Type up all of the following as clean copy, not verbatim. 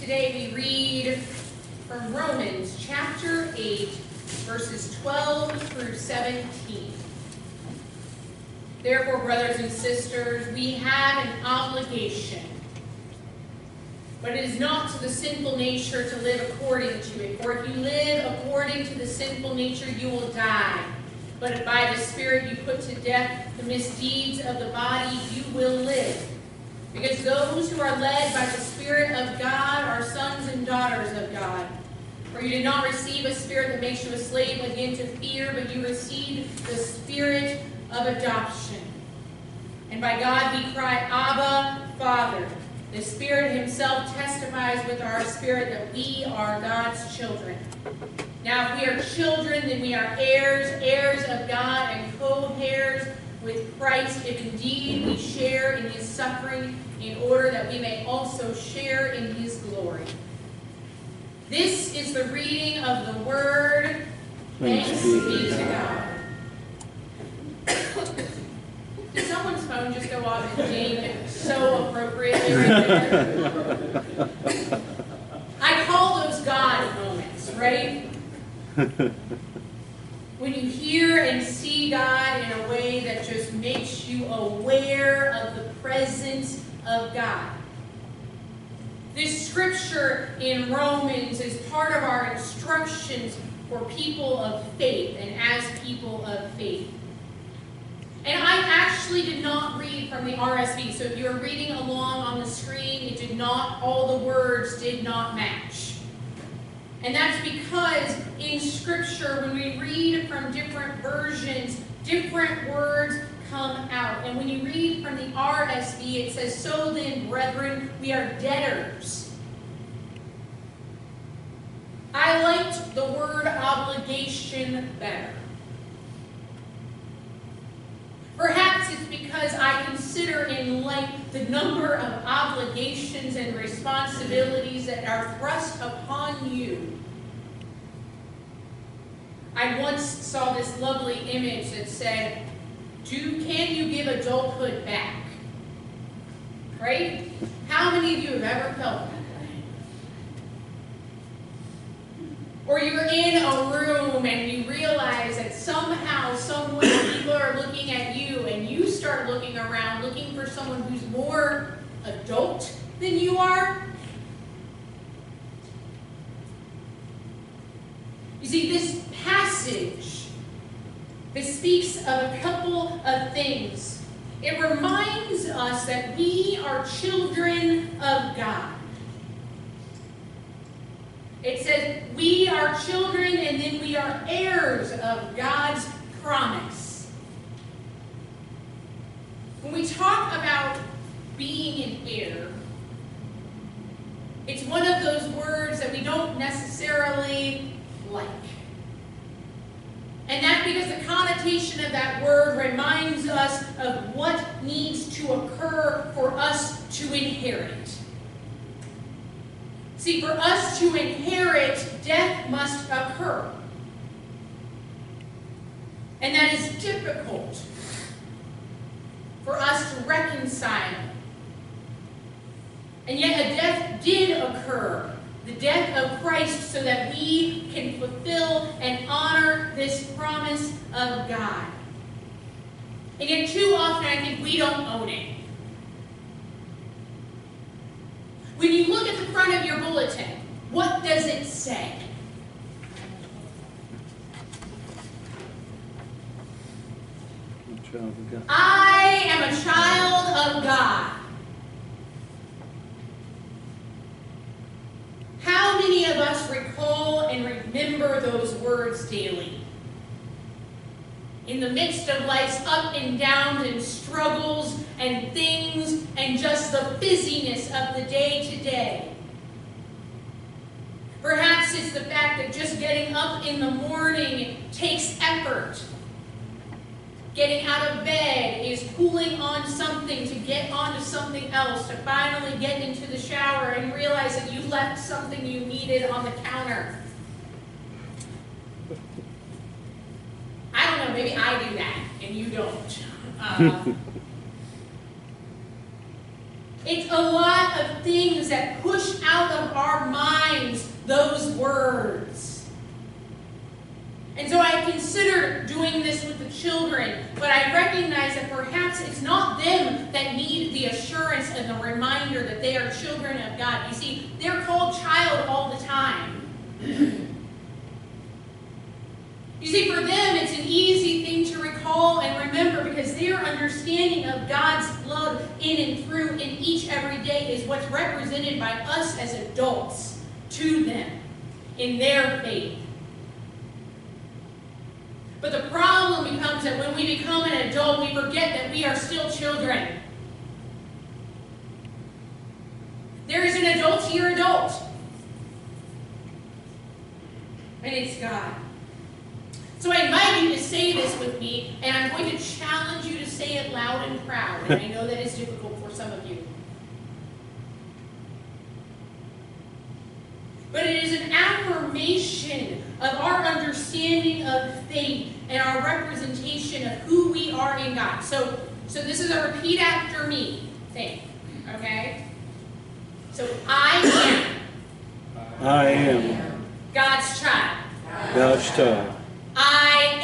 Today we read from Romans chapter 8, verses 12 through 17. Therefore, brothers and sisters, we have an obligation, but it is not to the sinful nature to live according to it. For if you live according to the sinful nature, you will die. But if by the Spirit you put to death the misdeeds of the body, you will live. Because those who are led by the Spirit of God are sons and daughters of God. For you did not receive a spirit that makes you a slave again to fear, but you received the Spirit of adoption. And by God we cry, Abba, Father. The Spirit himself testifies with our spirit that we are God's children. Now if we are children, then we are heirs, heirs of God, and co-heirs with Christ, if indeed we share in his suffering, in order that we may also share in his glory. This is the reading of the word. Thanks be to God. Did someone's phone just go off and ding so appropriately right there? I call those God moments, right? When you hear and see God in a way that just makes you aware of the presence of God. This scripture in Romans is part of our instructions for people of faith and as people of faith. And I actually did not read from the RSV, so if you were reading along on the screen, it did not, all the words did not match. And that's because in Scripture, when we read from different versions, different words come out. And when you read from the RSV, it says, "So then, brethren, we are debtors." I liked the word obligation better. Perhaps it's because I consider in light the number of obligations and responsibilities that are thrust upon you. I once saw this lovely image that said, can you give adulthood back? Right? How many of you have ever felt that way? Or you're in a room and you realize that somehow, some way, people are looking at you and you start looking around, looking for someone who's more adult than you are. You see, this passage, this speaks of a couple of things. It reminds us that we are children of God. It says we are children and then we are heirs of God's promise. When we talk about being an heir, it's one of those words that we don't necessarily like. And that's because the connotation of that word reminds us of what needs to occur for us to inherit. See, for us to inherit, death must occur. And that is difficult for us to reconcile. And yet a death did occur. The death of Christ, so that we can fulfill and honor this promise of God. And yet too often I think we don't own it. When you look at the front of your bulletin, what does it say? I am a child of God. How many of us recall and remember those words daily? In the midst of life's up and downs and struggles and things and just the busyness of the day-to-day. Perhaps it's the fact that just getting up in the morning takes effort. Getting out of bed is pulling on something to get onto something else, to finally get into the shower and realize that you left something you needed on the counter. I don't know, maybe I do that and you don't. It's a lot of things that push out of our And so I considered doing this with the children, but I recognize that perhaps it's not them that need the assurance and the reminder that they are children of God. You see, they're called child all the time. You see, for them, it's an easy thing to recall and remember because their understanding of God's love in and through in each every day is what's represented by us as adults to them in their faith. But the problem becomes that when we become an adult, we forget that we are still children. There is an adultier adult. And it's God. So I invite you to say this with me, and I'm going to challenge you to say it loud and proud. And I know that is difficult for some of you. But it is an affirmation of our understanding of faith and our representation of who we are in God. So this is a repeat after me thing, okay? So I am God's child. God's child. I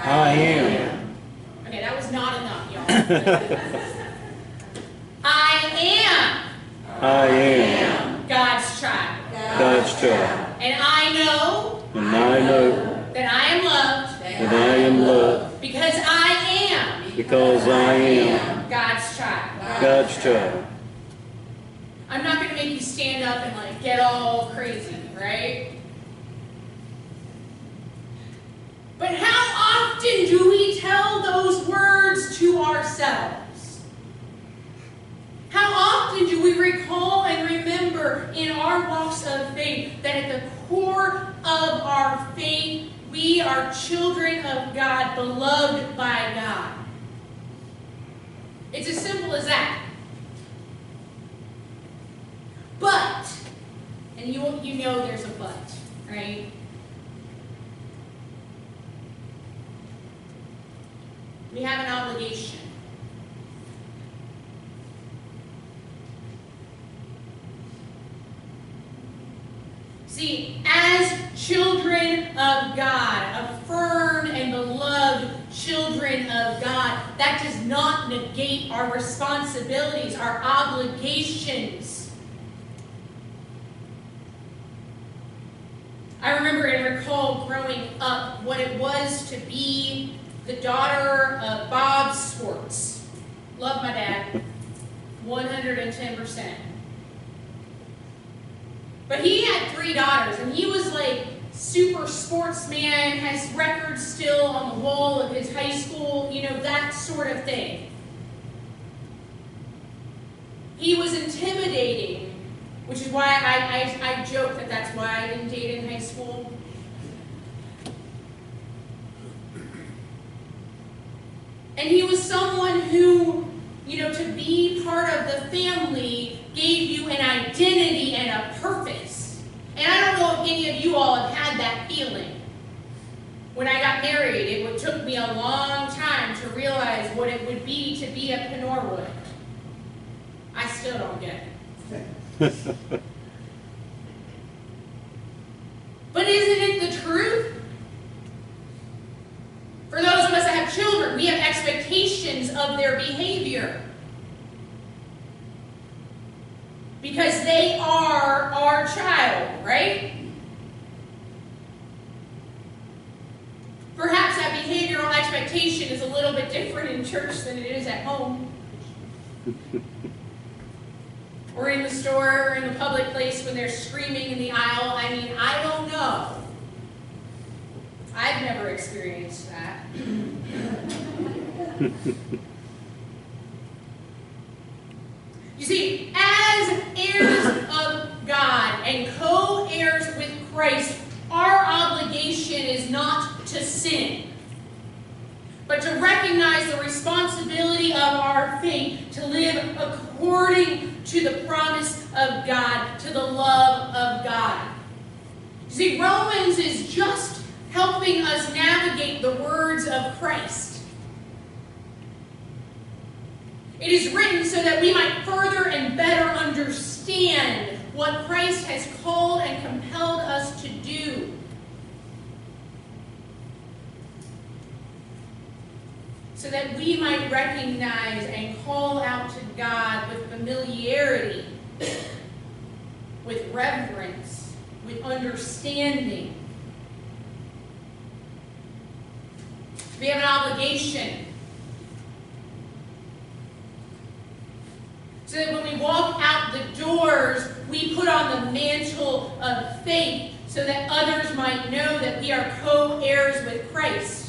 am. Okay, that was not enough, y'all. I am God's child. God's child. And I know that I am loved because I am God's child. God's child. I'm not going to make you stand up and like get all crazy, right? But how often do we tell those words to ourselves? How often do we recall and remember in our walks of faith that at the core of our faith, we are children of God, beloved by God? It's as simple as that. But, and you know there's a but, right? We have an obligation. See, as children of God, affirmed and beloved children of God, that does not negate our responsibilities, our obligations. I remember and recall growing up what it was to be the daughter of Bob Swartz. Love my dad. 110%. But he had 3 daughters, and he was like super sportsman, has records still on the wall of his high school, you know, that sort of thing. He was intimidating, which is why I joke that that's why I didn't date in high school. And he was someone who, you know, to be part of the family gave you an identity and a purpose. And I don't know if any of you all have had that feeling. When I got married, it took me a long time to realize what it would be to be up in Norwood. I still don't get it. But isn't it the truth? For those of us that have children, we have expectations of their behavior. Because they are our child, right? Perhaps that behavioral expectation is a little bit different in church than it is at home. Or in the store, or in a public place when they're screaming in the aisle. I mean, I don't know. I've never experienced that. You see, as heirs of God and co-heirs with Christ, our obligation is not to sin, but to recognize the responsibility of our faith to live according to the promise of God, to the love of God. You see, Romans is just helping us navigate the words of Christ. It is written so that we might further and better understand what Christ has called and compelled us to do. so that we might recognize and call out to God with familiarity, with reverence, with understanding. We have an obligation. So that when we walk out the doors, we put on the mantle of faith so that others might know that we are co-heirs with Christ.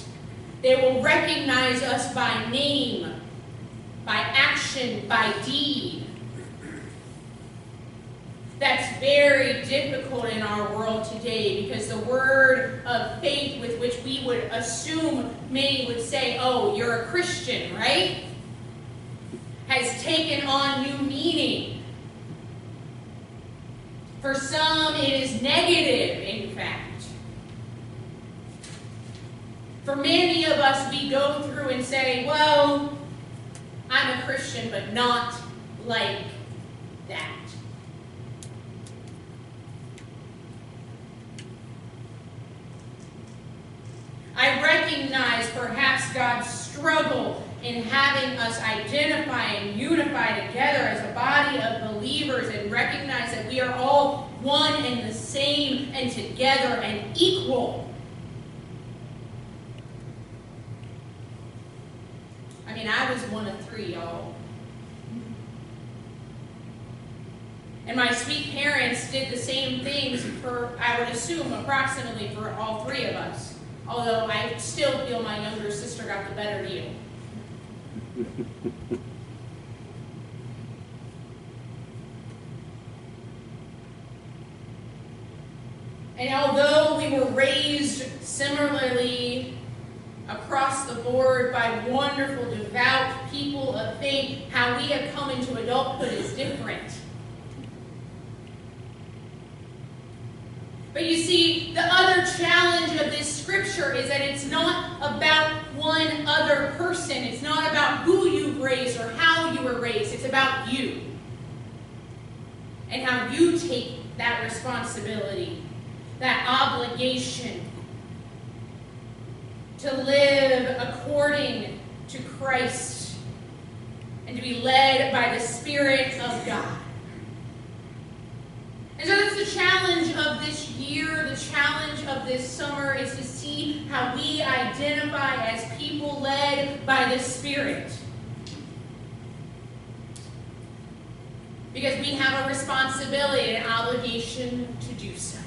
They will recognize us by name, by action, by deed. That's very difficult in our world today because the word of faith with which we would assume many would say, oh, you're a Christian, right? Has taken on new meaning. For some, it is negative, in fact. For many of us, we go through and say, well, I'm a Christian, but not like that. I recognize perhaps God's struggle in having us identify and unify together as a body of believers and recognize that we are all one and the same and together and equal. I mean, I was one of three, y'all. And my sweet parents did the same things for, I would assume, approximately for all three of us. Although I still feel my younger sister got the better deal. And although we were raised similarly across the board by wonderful, devout people of faith, how we have come into adulthood is different. But you see, the other challenge of this scripture is that it's not about one other person. It's not about who you've raised or how you were raised. It's about you. And how you take that responsibility, that obligation to live according to Christ and to be led by the Spirit of God. And so that's the challenge of this year, the challenge of this summer, is to see how we identify as people led by the Spirit. Because we have a responsibility and an obligation to do so.